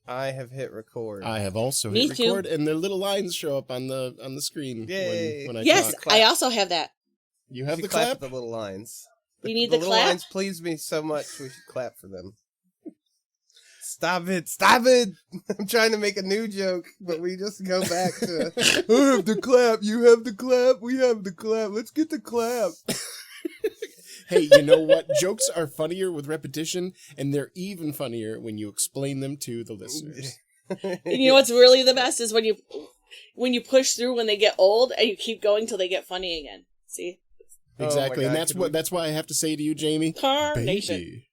I have hit record. I have also Me hit too. record, and their little lines show up on the screen. Yay. When I Yes, talk. I also have that. You have We the should clap clap? at the little lines. You need the the little clap? lines please me so much. We should clap for them. Stop it! Stop it! I'm trying to make a new joke, but we just go back to I have the clap. You have the clap. We have the clap. Let's get the clap. Hey, you know what? Jokes are funnier with repetition, and they're even funnier when you explain them to the listeners. And you know what's really the best is when you push through when they get old and you keep going till they get funny again. See? Exactly, Oh my and God, that's why I have to say to you, Jamie, Carnation. baby.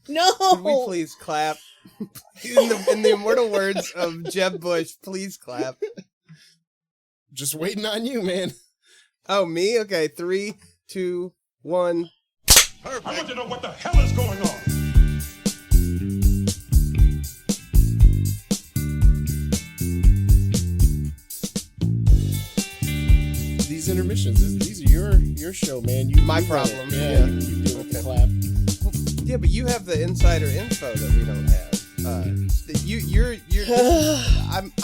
No! Could we please clap? In the immortal words of Jeb Bush, please clap. Just waiting on you, man. Oh, me? Okay, 3, 2, 1. Perfect. I want to know what the hell is going on. These intermissions, these are your show, man. You My do problem. it. Yeah, Yeah. you do it with the Okay. clap. Yeah, but you have the insider info that we don't have. You're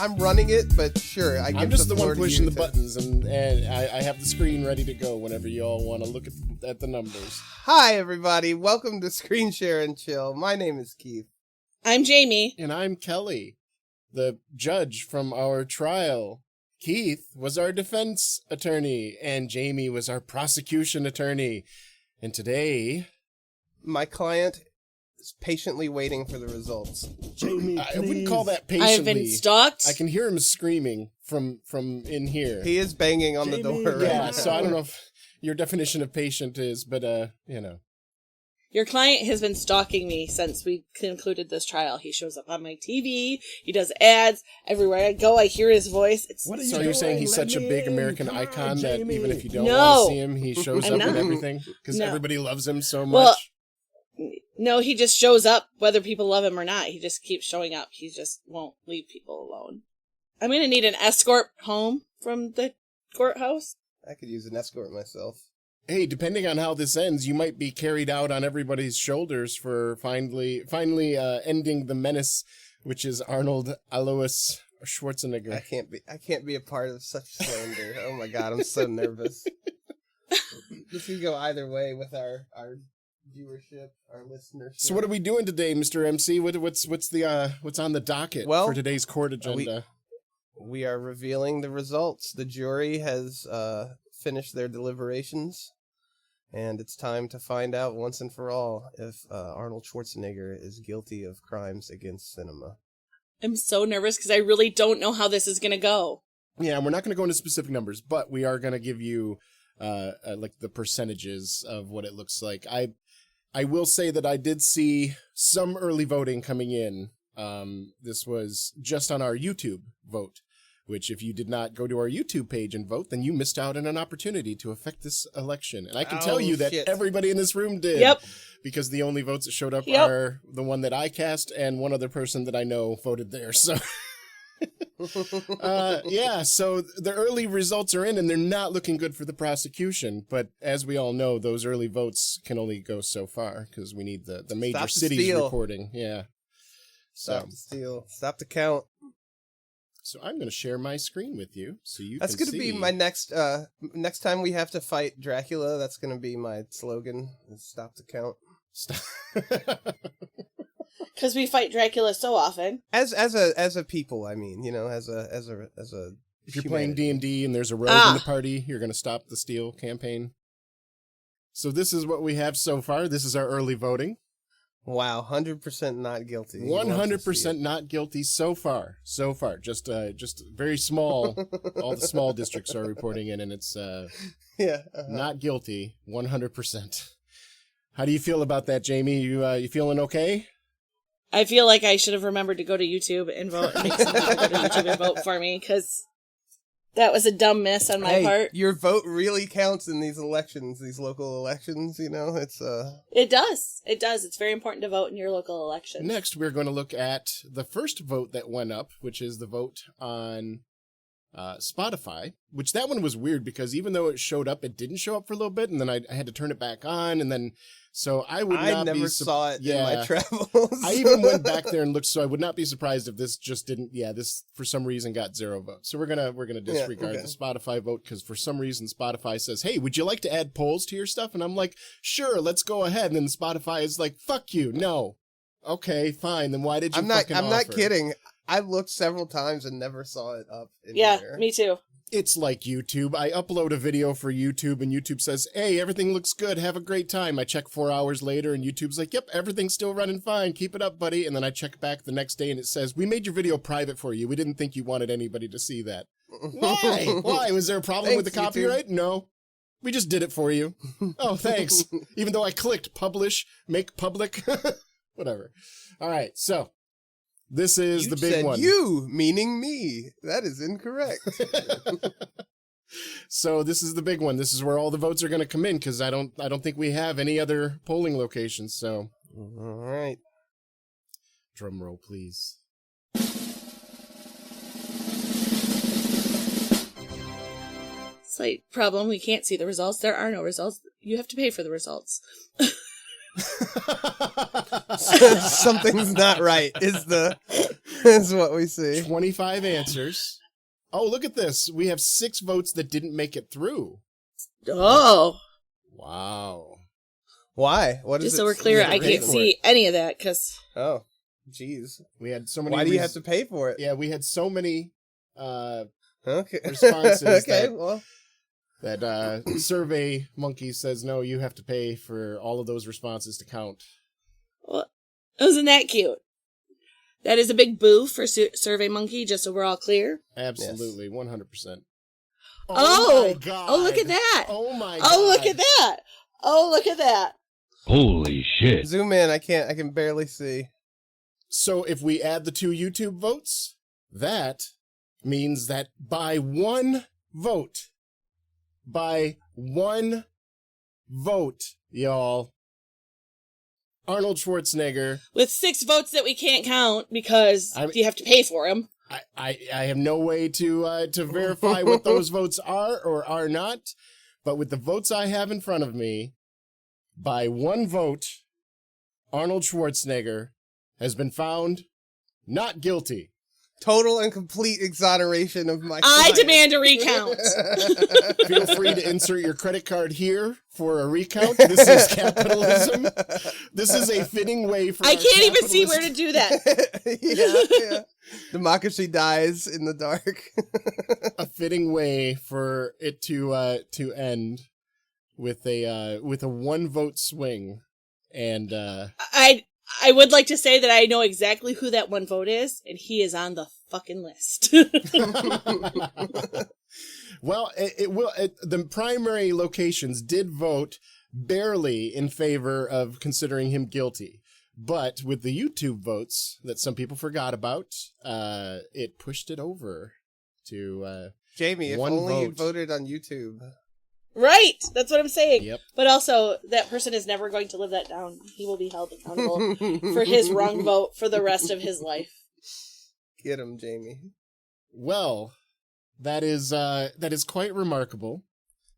I'm running it, but sure, I give I'm just the the floor one to pushing you the to- buttons, and I have the screen ready to go whenever you all want to look at the numbers. Hi, everybody. Welcome to Screen Share and Chill. My name is Keith. I'm Jamie. And I'm Kelly, the judge from our trial. Keith was our defense attorney, and Jamie was our prosecution attorney. And today, My client is patiently waiting for the results. Jamie, I wouldn't call that I've patiently. been stalked. I can hear him screaming from in here. He is banging on Jamie, the door right yeah, now. so I don't know if your definition of patient is, but you know. Your client has been stalking me since we concluded this trial. He shows up on my TV. He does ads. Everywhere I go, I hear his voice. So you're saying he's such a big American icon that even if you don't No. want to see him, he shows I'm up and not. everything? Because No. everybody loves him so much? Well, no, he just shows up whether people love him or not. He just keeps showing up. He just won't leave people alone. I'm going to need an escort home from the courthouse. I could use an escort myself. Hey, depending on how this ends, you might be carried out on everybody's shoulders for finally ending the menace, which is Arnold Alois Schwarzenegger. I can't be a part of such slander. Oh my God, I'm so nervous. This could go either way with our viewership, our listenership. So what are we doing today, Mr. MC? What's on the docket for today's court agenda? We are revealing the results. The jury has finished their deliberations, and it's time to find out once and for all if Arnold Schwarzenegger is guilty of crimes against cinema. I'm so nervous because I really don't know how this is going to go. Yeah, we're not going to go into specific numbers, but we are going to give you like the percentages of what it looks like. I will say that I did see some early voting coming in. This was just on our YouTube vote, which if you did not go to our YouTube page and vote, then you missed out on an opportunity to affect this election. And I can tell you that everybody in this room did. Yep. Because the only votes that showed up are the one that I cast and one other person that I know voted there. So, yeah, so the early results are in and they're not looking good for the prosecution. But as we all know, those early votes can only go so far because we need the major cities reporting. Yeah. Stop the steal. Stop the count. So I'm going to share my screen with you so you That's can going to see. be my next time we have to fight Dracula. That's going to be my slogan. Is stop the count. Stop. Because we fight Dracula so often. As a people, I mean, you know, as a If you're playing D&D and there's a rogue in the party, you're going to stop the steal campaign. So this is what we have so far. This is our early voting. Wow, 100% not guilty. 100% not guilty so far. So far, just very small. All the small districts are reporting in, and it's not guilty. 100%. How do you feel about that, Jamie? You feeling okay? I feel like I should have remembered to go to YouTube and vote and make some people go to YouTube and vote for me because that was a dumb miss on my part. Your vote really counts in these elections, these local elections, you know? It does. It does. It's very important to vote in your local elections. Next, we're going to look at the first vote that went up, which is the vote on Spotify, which that one was weird because even though it showed up, it didn't show up for a little bit, and then I had to turn it back on, and then so I would not never be saw it in my travels. I even went back there and looked, so I would not be surprised if this just didn't. Yeah, this for some reason got 0 votes. So we're gonna disregard the Spotify vote because for some reason Spotify says, "Hey, would you like to add polls to your stuff?" And I'm like, "Sure, let's go ahead." And then Spotify is like, "Fuck you, no." Okay, fine. Then why did you? I'm not kidding. I looked several times and never saw it up. Anywhere. Me too. It's like YouTube. I upload a video for YouTube and YouTube says, "Hey, everything looks good. Have a great time." I check 4 hours later and YouTube's like, "Yep, everything's still running fine. Keep it up, buddy." And then I check back the next day and it says, "We made your video private for you. We didn't think you wanted anybody to see that." Why? Why? Was there a problem with the copyright? YouTube. No. We just did it for you. Oh, thanks. Even though I clicked publish, make public, whatever. All right, so this is the big one. You, meaning me. That is incorrect. So this is the big one. This is where all the votes are going to come in because I don't think we have any other polling locations. So, all right. Drum roll, please. Slight problem. We can't see the results. There are no results. You have to pay for the results. Something's not right is what we see. 25 answers. Oh, look at this. We have 6 votes that didn't make it through. Oh. Wow. Why? What is Just it? so we're clear, I can't see any of that because... Oh, jeez. We had so many... Why do you have to pay for it? Yeah, we had so many okay. responses that Survey Monkey says, no, you have to pay for all of those responses to count. Well, isn't that cute? That is a big boo for Survey Monkey, just so we're all clear. Absolutely, yes. 100%. Oh my God. Oh, look at that. Oh, my God. Oh, look at that. Oh, look at that. Holy shit. Zoom in. I can barely see. So if we add the 2 YouTube votes, that means that by one vote, y'all, Arnold Schwarzenegger. With 6 votes that we can't count because you have to pay for them. I have no way to verify what those votes are or are not, but with the votes I have in front of me, by one vote, Arnold Schwarzenegger has been found not guilty. Total and complete exoneration of my I client. demand a recount. Feel free to insert your credit card here for a recount. This is capitalism. This is a fitting way for I can't even see where to do that. Yeah. Democracy dies in the dark. A fitting way for it to end with a 1 vote swing. And I would like to say that I know exactly who that 1 vote is, and he is on the fucking list. Well, the primary locations did vote barely in favor of considering him guilty. But with the YouTube votes that some people forgot about, it pushed it over to Jamie, if 1 only you vote. voted on YouTube. Right, that's what I'm saying. Yep. But also, that person is never going to live that down. He will be held accountable for his wrong vote for the rest of his life. Get him, Jamie. Well, that is quite remarkable.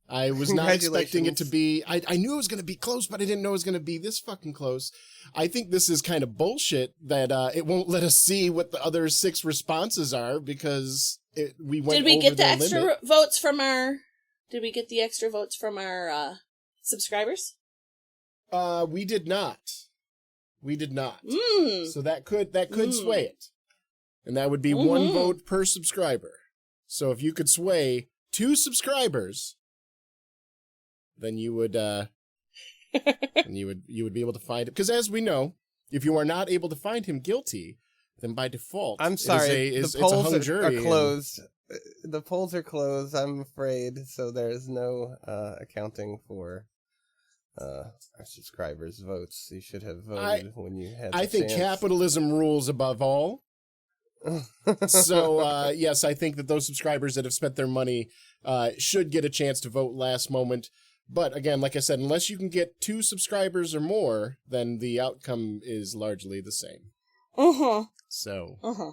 I was not expecting it to be... I knew it was going to be close, but I didn't know it was going to be this fucking close. I think this is kind of bullshit that it won't let us see what the other 6 responses are because we went over the limit. Did we get the extra votes from our... Did we get the extra votes from our subscribers? We did not. We did not. Mm. So that could sway it. And that would be 1 vote per subscriber. So if you could sway 2 subscribers, then you would you would be able to find it. Because as we know, if you are not able to find him guilty, then by default, I'm sorry, it's the a polls hung are jury. closed. The polls are closed, I'm afraid, so there's no accounting for our subscribers' votes. You should have voted when you had the I think chance. capitalism rules above all. So, yes, I think that those subscribers that have spent their money should get a chance to vote last moment. But again, like I said, unless you can get 2 subscribers or more, then the outcome is largely the same. Uh-huh. So, Uh-huh.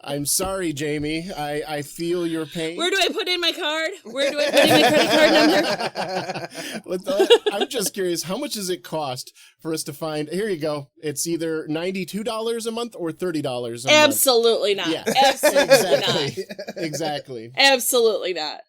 I'm sorry, Jamie. I feel your pain. Where do I put in my card? Where do I put in my credit card number? I'm just curious, how much does it cost for us to find? Here you go. It's either $92 a month or $30 a month. Absolutely not. Yeah. Absolutely not. Exactly. Absolutely not.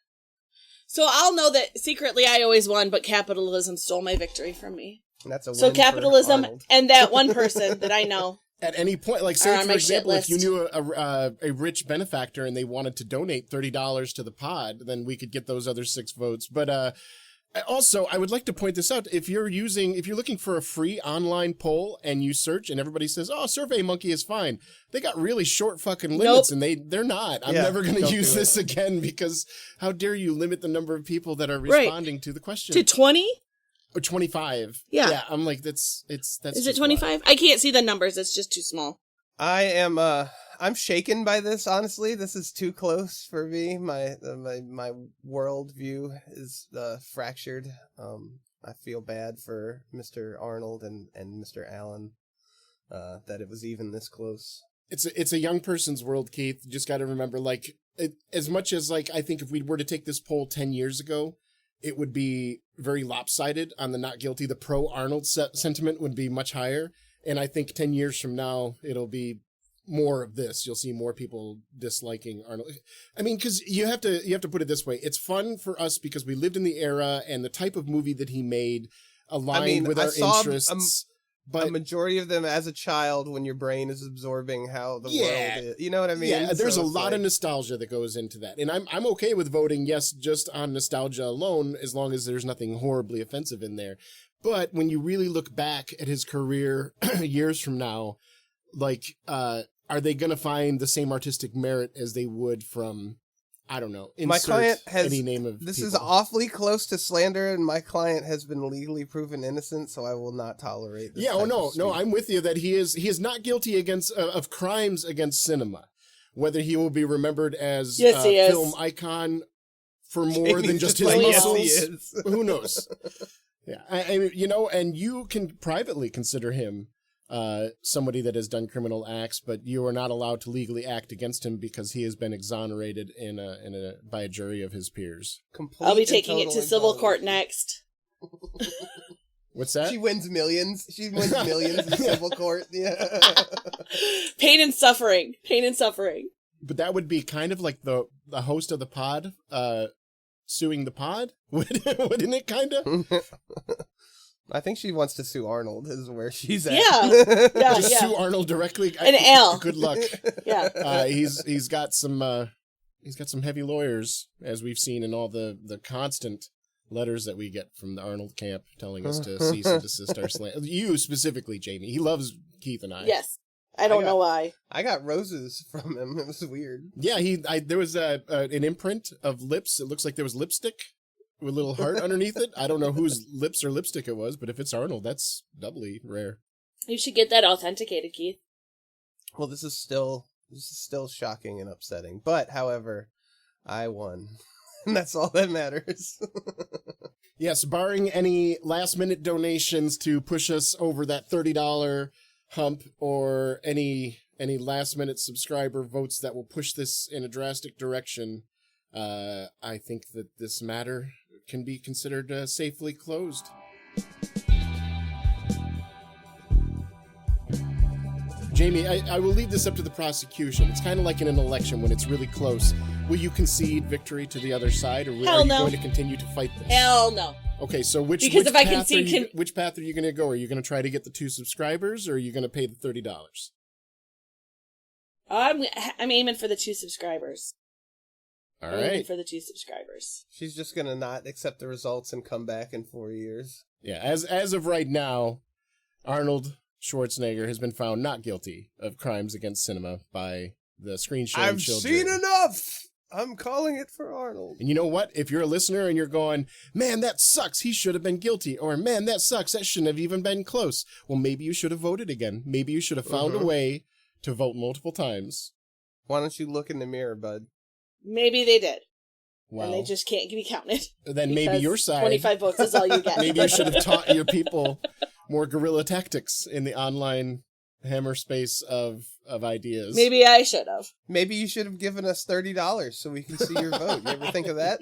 So I'll know that secretly I always won, but capitalism stole my victory from me. And that's a So win for capitalism Arnold. and that one person that I know. At any point, like Are say, on for my example, shit if you list. knew a rich benefactor and they wanted to donate $30 to the pod, then we could get those other 6 votes. But also, I would like to point this out. If you're looking for a free online poll and you search and everybody says, "Oh, SurveyMonkey is fine," they got really short fucking limits, and they're not. I'm Yeah, never going to don't use do it. this again because how dare you limit the number of people that are responding to the question? To 20? Or 25. Yeah. I'm like, that's Is just it 25? I can't see the numbers. It's just too small. I am I'm shaken by this, honestly. This is too close for me. My world view is fractured. I feel bad for Mr. Arnold and Mr. Allen that it was even this close. It's a young person's world, Keith. You just got to remember, like, as much as, like, I think if we were to take this poll 10 years ago, it would be very lopsided on the not guilty. The pro-Arnold sentiment would be much higher. And I think 10 years from now, it'll be more of this. You'll see more people disliking Arnold. I mean, because you have to put it this way. It's fun for us because we lived in the era and the type of movie that he made aligned with I our saw interests. But a majority of them as a child when your brain is absorbing how the world is. You know what I mean? Yeah, there's So a it's lot of like- nostalgia that goes into that. And I'm okay with voting yes just on nostalgia alone as long as there's nothing horribly offensive in there. But when you really look back at his career years from now, like are they going to find the same artistic merit as they would from, I don't know, My client has any name of this people. is awfully close to slander, and my client has been legally proven innocent, so I will not tolerate this. Yeah, type of no, speech. I'm with you that he is not guilty against of crimes against cinema. Whether he will be remembered as Yes, he is. film icon for more Jamie's than just his like, muscles, yes, he is. who knows? Yeah, I mean, you know, and you can privately consider him somebody that has done criminal acts, but you are not allowed to legally act against him because he has been exonerated by a jury of his peers. Complete I'll be and taking it total to civil court intolerance. next. What's that? She wins millions. She wins millions in civil court. Yeah. Pain and suffering. Pain and suffering. But that would be kind of like the host of the pod suing the pod, wouldn't it? Kind of. I think she wants to sue Arnold. Is where she's at. Yeah. Yeah, Just yeah. sue Arnold directly. An L. Good luck. Yeah. He's got some heavy lawyers, as we've seen in all the constant letters that we get from the Arnold camp telling us to cease and desist our slant. You specifically, Jamie. He loves Keith and I. Yes. I don't know why. I got roses from him. It was weird. Yeah. There was an imprint of lips. It looks like there was lipstick with a little heart underneath it. I don't know whose lips or lipstick it was, but if it's Arnold, that's doubly rare. You should get that authenticated, Keith. Well, this is still shocking and upsetting. But, however, I won. And that's all that matters. Yes, barring any last-minute donations to push us over that $30 hump or any last-minute subscriber votes that will push this in a drastic direction, I think that this matter can be considered safely closed. Jamie, I will leave this up to the prosecution. It's kind of like in an election when it's really close. Will you concede victory to the other side, or Hell are you no. going to continue to fight this? Hell no. Okay, so which Because if I path concede, which path are you going to go? Are you going to try to get the 2 subscribers, or are you going to pay the $30? I'm aiming for the 2 subscribers. All I'm aiming right. for the 2 subscribers. She's just going to not accept the results and come back in 4 years. Yeah, as of right now, Arnold Schwarzenegger has been found not guilty of crimes against cinema by the Screen Showing I've Shield seen jury. enough! I'm calling it for Arnold. And you know what? If you're a listener and you're going, man, that sucks, he should have been guilty, or man, that sucks, that shouldn't have even been close. Well, maybe you should have voted again. Maybe you should have found a way to vote multiple times. Why don't you look in the mirror, bud? Maybe they did. Well, And they just can't be counted. then maybe Because your side. 25 votes is all you get. Maybe you should have taught your people more guerrilla tactics in the online hammer space of ideas. Maybe I should have. Maybe you should have given us $30 so we can see your vote. You ever think of that?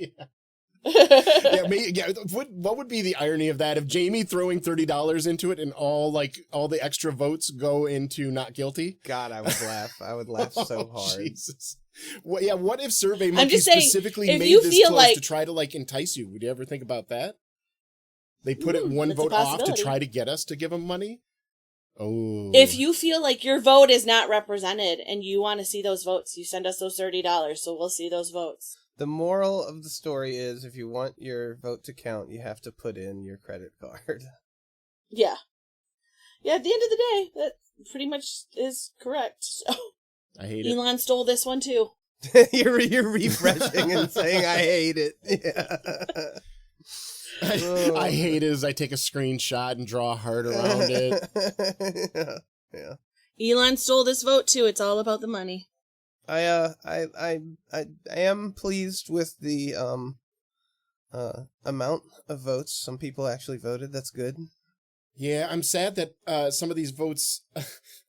What would be the irony of that if Jamie throwing $30 into it and all the extra votes go into not guilty? God, I would laugh. I would laugh so hard. Jesus. What if Survey Monkey just saying, specifically if made you this feel close like- to try to entice you? Would you ever think about that? They put it one that's a vote off to possibility. try to get us to give them money? Oh. If you feel like your vote is not represented and you want to see those votes, you send us those $30 so we'll see those votes. The moral of the story is if you want your vote to count, you have to put in your credit card. Yeah. Yeah, at the end of the day, that pretty much is correct. So, I hate it. Elon stole this one too. you're refreshing and saying, I hate it. Yeah. I hate it as I take a screenshot and draw a heart around it. Yeah. Elon stole this vote too. It's all about the money. I am pleased with the amount of votes. Some people actually voted. That's good. Yeah, I'm sad that some of these votes,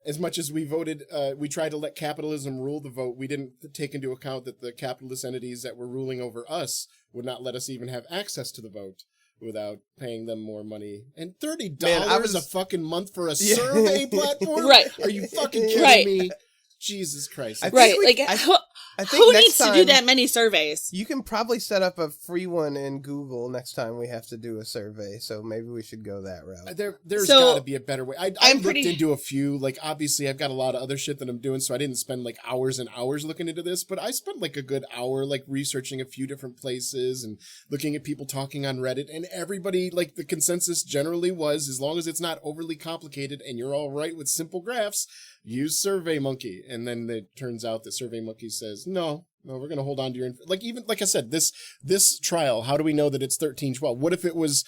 as much as we voted, we tried to let capitalism rule the vote. We didn't take into account that the capitalist entities that were ruling over us would not let us even have access to the vote without paying them more money. And $30 a fucking month for a survey platform? Right. Are you fucking kidding Right. me? Jesus Christ. I think Right. we- Like, I think who next needs to do time- that many surveys? You can probably set up a free one in Google next time we have to do a survey, so maybe we should go that route. There's So, got to be a better way. I I'm looked pretty- into a few. Obviously, I've got a lot of other shit that I'm doing, so I didn't spend hours and hours looking into this. But I spent a good hour researching a few different places and looking at people talking on Reddit. And everybody, the consensus generally was, as long as it's not overly complicated and you're all right with simple graphs, use SurveyMonkey. And then it turns out that SurveyMonkey says no, we're going to hold on to your like I said, this trial, how do we know that it's 13-12? What if it was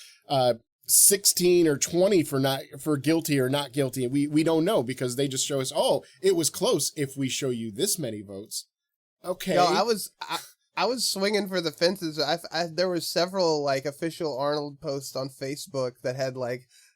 16 or 20 for guilty or not guilty? And we don't know because they just show us, oh, it was close if we show you this many votes. Okay. Yo, I was swinging for the fences. There were several official Arnold posts on Facebook that had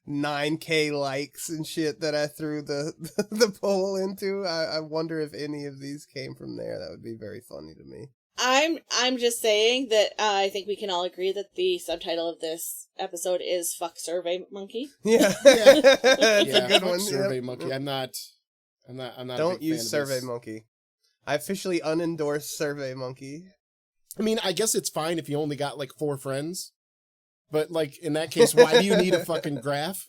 9K likes and shit that I threw the poll into. I wonder if any of these came from there. That would be very funny to me. I'm just saying that I think we can all agree that the subtitle of this episode is "Fuck Survey Monkey." Yeah, Yeah. That's Yeah, a good one. SurveyMonkey. Yep. I'm not. Don't a big use fan of this. SurveyMonkey. I officially unendorse SurveyMonkey. I mean, I guess it's fine if you only got 4 friends. But in that case, why do you need a fucking graph?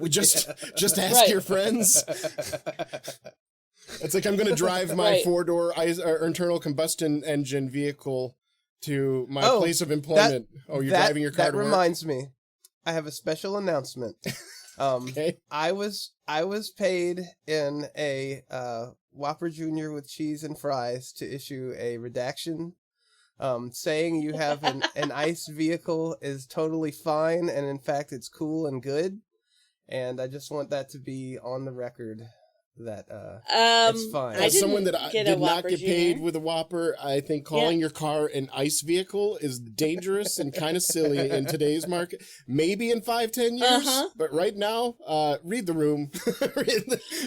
Just ask Right. your friends. It's I'm going to drive my Right. 4-door internal combustion engine vehicle to my Oh, place of employment. You're driving your car That to work? reminds me. I have a special announcement. Okay. I was paid in a Whopper Jr. with cheese and fries to issue a redaction saying you have an ICE vehicle is totally fine, and in fact it's cool and good. And I just want that to be on the record that it's fine. I As someone didn't that get a did not Whopper get paid Jr. with a Whopper, I think calling your car an ICE vehicle is dangerous and kind of silly in today's market. Maybe in 5-10 years, but right now, read the room.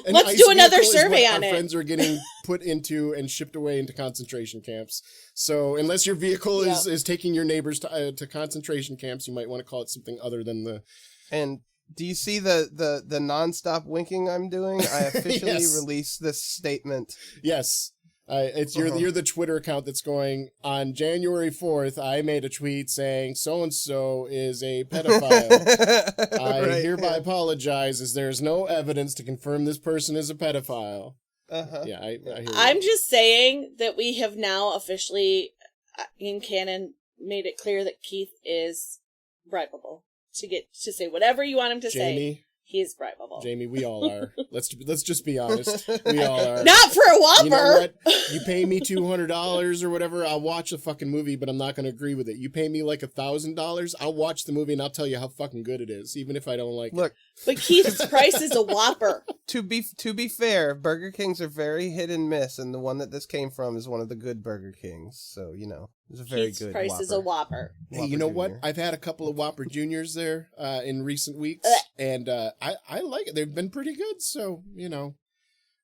Let's do another survey on our it. friends are getting put into and shipped away into concentration camps. So unless your vehicle is taking your neighbors to concentration camps, you might want to call it something other than the... And do you see the nonstop winking I'm doing? I officially Yes. released this statement. Yes. You're the Twitter account that's going, on January 4th, I made a tweet saying so-and-so is a pedophile. I Right, hereby apologize as there's no evidence to confirm this person is a pedophile. Uh-huh. Yeah, I hear you. I'm just saying that we have now officially, in canon, made it clear that Keith is bribable to say whatever you want him to say. Jamie, He is bribable. Jamie, we all are. Let's just be honest. We all are. Not for a Whopper. You know what? You pay me $200 or whatever, I'll watch the fucking movie, but I'm not going to agree with it. You pay me $1,000, I'll watch the movie and I'll tell you how fucking good it is, even if I don't like it. Look, But Keith's price is a Whopper. to be fair, Burger Kings are very hit and miss, and the one that this came from is one of the good Burger Kings. So, it's a very Keith's good price Whopper. is a Whopper. Hey, you know what? Jr. I've had a couple of Whopper Juniors there in recent weeks, and I like it. They've been pretty good, so,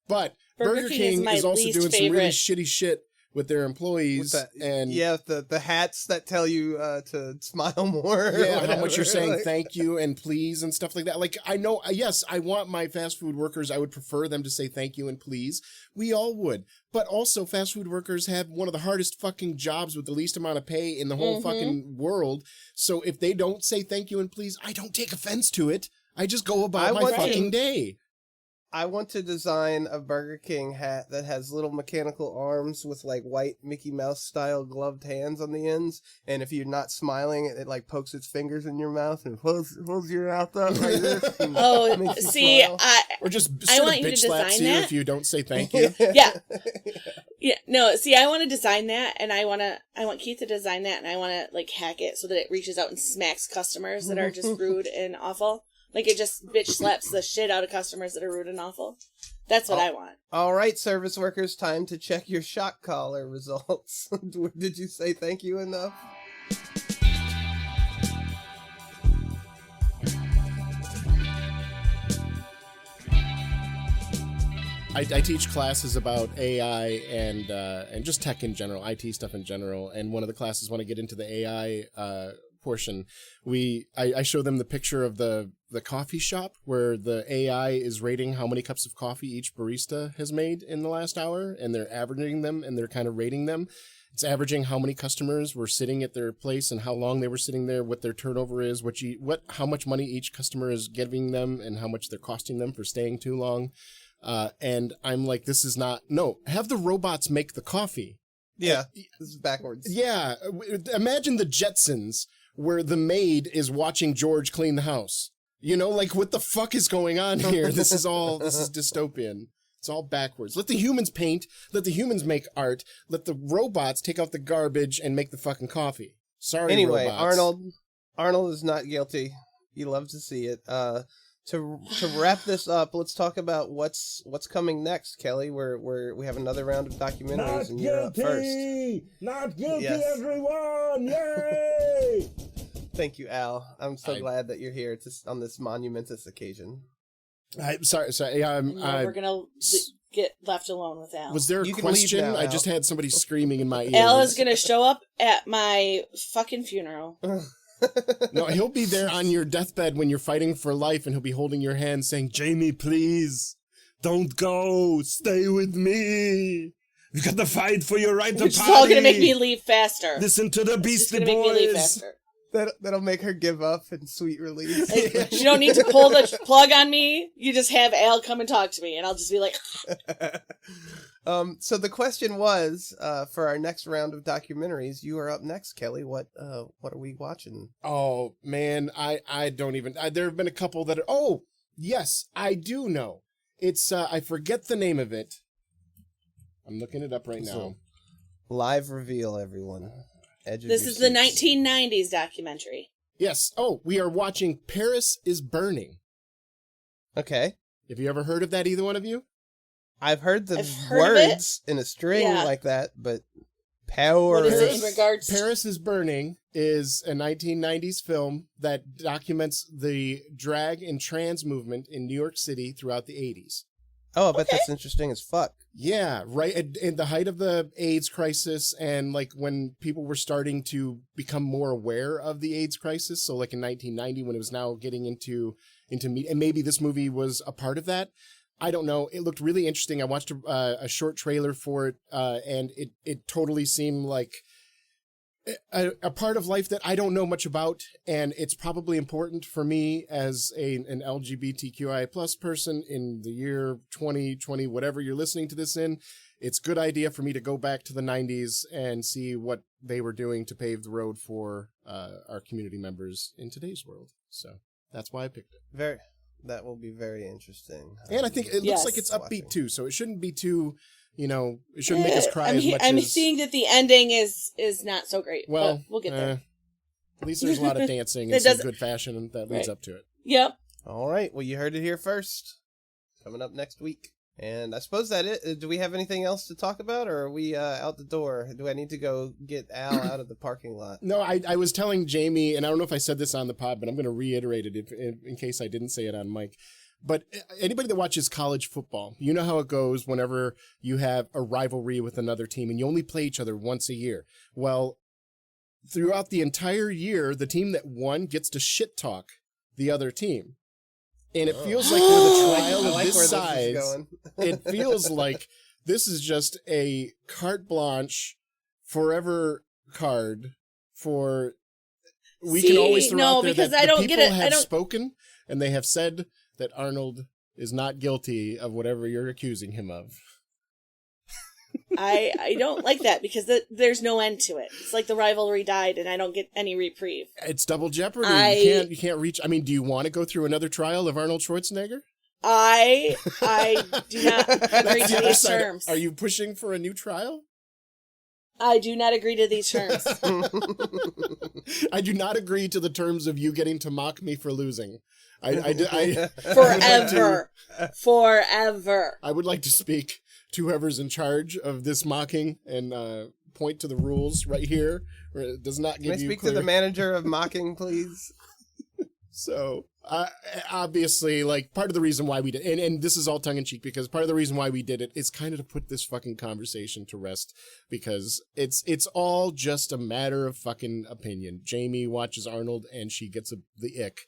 But Burger Burger King King is my is also least doing some really favorite. shitty shit with their employees. And the hats that tell you to smile more. yeah, how much you're saying like, thank you and please and stuff like that. Like, I know, yes, I want my fast food workers, I would prefer them to say thank you and please. We all would. But also, fast food workers have one of the hardest fucking jobs with the least amount of pay in the whole fucking world. So if they don't say thank you and please, I don't take offense to it. I just go about my fucking day. I want to design a Burger King hat that has little mechanical arms with like white Mickey Mouse style gloved hands on the ends, and if you're not smiling, it like pokes its fingers in your mouth and holds your mouth up like this. Oh, makes you see, smile. Or just I sort want of you to bitch slaps design you that. if you don't say thank you. Yeah, no, see, I want to design that, and I want Keith to design that, and I want to like hack it so that it reaches out and smacks customers that are just rude and awful. Like, it just bitch slaps the shit out of customers that are rude and awful. That's what I want. All right, service workers, time to check your shock collar results. Did you say thank you enough? I teach classes about AI and just tech in general, IT stuff in general. And one of the classes, when I get into the AI portion, I show them the picture of the coffee shop where the AI is rating how many cups of coffee each barista has made in the last hour, and they're averaging them and they're kind of rating them. It's averaging how many customers were sitting at their place and how long they were sitting there, what their turnover is, how much money each customer is giving them, and how much they're costing them for staying too long. And I'm like, have the robots make the coffee. Yeah, this is backwards. Yeah, imagine the Jetsons where the maid is watching George clean the house. You know, like, what the fuck is going on here? This is dystopian. It's all backwards. Let the humans paint. Let the humans make art. Let the robots take out the garbage and make the fucking coffee. Sorry, anyway, robots. Arnold is not guilty. You love to see it. To wrap this up, let's talk about what's coming next, Kelly. We have another round of documentaries, and you're up first. Not guilty, Yes. everyone! Yay! Thank you, Al. I'm so glad that you're here on this monumentous occasion. Sorry. We're gonna get left alone with Al. Was there a You can leave question? now, I Al. just had somebody screaming in my ear. Al is gonna show up at my fucking funeral. No, he'll be there on your deathbed when you're fighting for life, and he'll be holding your hand saying, "Jamie, please, don't go. Stay with me. You've got to fight for your right to Which is party. all gonna make me leave faster. Listen to the It's Beastie gonna make me leave Boys." faster. That'll make her give up in sweet release. You don't need to pull the plug on me. You just have Al come and talk to me, and I'll just be like, So the question was, for our next round of documentaries, you are up next, Kelly. What are we watching? Oh, man, I don't even... there have been a couple that are... Oh, yes, I do know. It's, I forget the name of it. I'm looking it up right now. Live reveal, everyone. this is the 1990s documentary. Yes. Oh, we are watching Paris is Burning. Okay. Have you ever heard of that, either one of you? I've heard the I've heard of words in a string Yeah. like that, but power. What is it in regards? Paris is Burning is a 1990s film that documents the drag and trans movement in New York City throughout the 80s. Oh, I bet that's interesting as fuck. Yeah, right in the height of the AIDS crisis, and like when people were starting to become more aware of the AIDS crisis. So like in 1990, when it was now getting into media, and maybe this movie was a part of that. I don't know. It looked really interesting. I watched a short trailer for it, and it totally seemed like a part of life that I don't know much about, and it's probably important for me as an LGBTQI plus person in the year 2020, whatever you're listening to this in. It's a good idea for me to go back to the 90s and see what they were doing to pave the road for our community members in today's world. So that's why I picked it. That will be very interesting. And I think it looks like it's upbeat too, so it shouldn't be too, it shouldn't make us cry as much I'm as... seeing that the ending is not so great. Well, but we'll get there. At least there's a lot of dancing and some good fashion that leads up to it. Yep. All right. Well, you heard it here first. Coming up next week. And I suppose that it. Do we have anything else to talk about, or are we out the door? Do I need to go get Al out of the parking lot? No, I was telling Jamie, and I don't know if I said this on the pod, but I'm going to reiterate it in case I didn't say it on mic. But anybody that watches college football, you know how it goes whenever you have a rivalry with another team and you only play each other once a year. Well, throughout the entire year, the team that won gets to shit talk the other team. And it feels like with a trial of this size, it feels like this is just a carte blanche, forever card for... We can always throw out there that the people have spoken, and they have said that Arnold is not guilty of whatever you're accusing him of. I don't like that because there's no end to it. It's like the rivalry died and I don't get any reprieve. It's double jeopardy. You can't reach... I mean, do you want to go through another trial of Arnold Schwarzenegger? I do not agree to these terms. Are you pushing for a new trial? I do not agree to these terms. I do not agree to the terms of you getting to mock me for losing. Forever. Forever. I would like to speak to whoever's in charge of this mocking and point to the rules right here, where it does not give you... Can I speak to the manager of mocking, please? So, obviously, like, part of the reason why we did, and this is all tongue-in-cheek, because part of the reason why we did it is kind of to put this fucking conversation to rest, because it's all just a matter of fucking opinion. Jamie watches Arnold, and she gets the ick.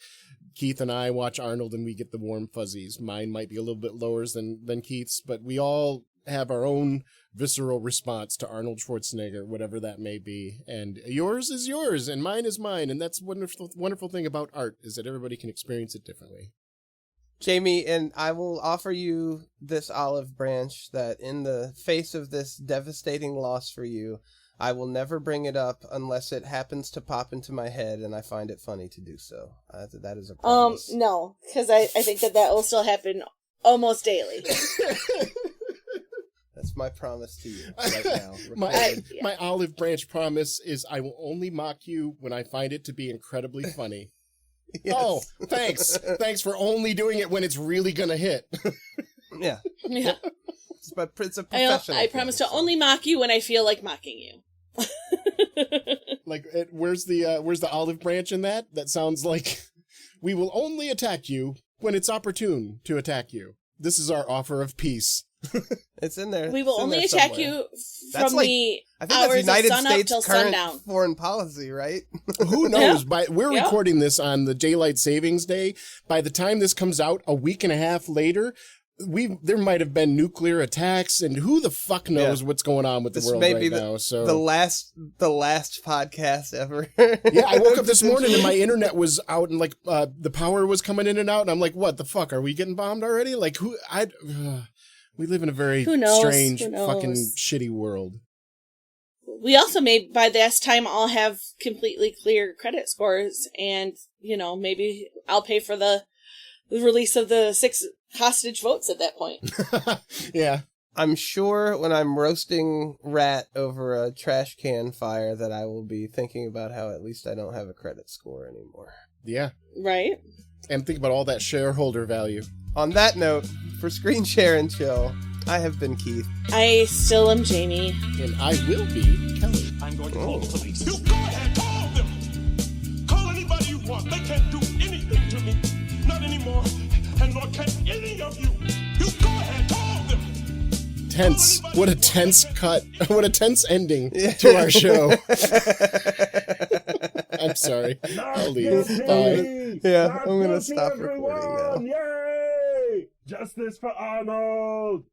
Keith and I watch Arnold, and we get the warm fuzzies. Mine might be a little bit lower than Keith's, but we all have our own visceral response to Arnold Schwarzenegger, whatever that may be. And yours is yours, and mine is mine. And that's wonderful thing about art, is that everybody can experience it differently. Jamie, and I will offer you this olive branch that in the face of this devastating loss for you, I will never bring it up unless it happens to pop into my head and I find it funny to do so. That is a promise. No, because I think that will still happen almost daily. That's my promise to you right now. My olive branch promise is I will only mock you when I find it to be incredibly funny. Yes. Oh, thanks. Thanks for only doing it when it's really gonna hit. Yeah. It's a professional I promise to only mock you when I feel like mocking you. Like, where's the olive branch in that? That sounds like we will only attack you when it's opportune to attack you. This is our offer of peace. It's in there. We will only attack you from the I think hours that's United of sun States up till current sundown. Foreign policy, right? Who knows? We're recording this on the Daylight Savings Day. By the time this comes out, a week and a half later, there might have been nuclear attacks, and who the fuck knows what's going on with the world right now. So the last podcast ever. Yeah, I woke up this morning and my internet was out, and like the power was coming in and out, and I'm like, what the fuck? Are we getting bombed already? Like, we live in a very strange, fucking shitty world. We also may, by this time, all have completely clear credit scores, and, maybe I'll pay for the release of the 6 hostage votes at that point. Yeah. I'm sure when I'm roasting rat over a trash can fire that I will be thinking about how at least I don't have a credit score anymore. Yeah. Right? And think about all that shareholder value. On that note, for Screen Share and Chill, I have been Keith. I still am Jamie. And I will be Kelly. I'm going to call the police. You go ahead, call them. Call anybody you want. They can't do anything to me. Not anymore. And nor can any of you. You go ahead, call them. Tense. What a tense cut. What a tense ending to our show. I'm sorry. I'll leave. Bye. Yeah, I'm going to stop recording now. Yay! Justice for Arnold!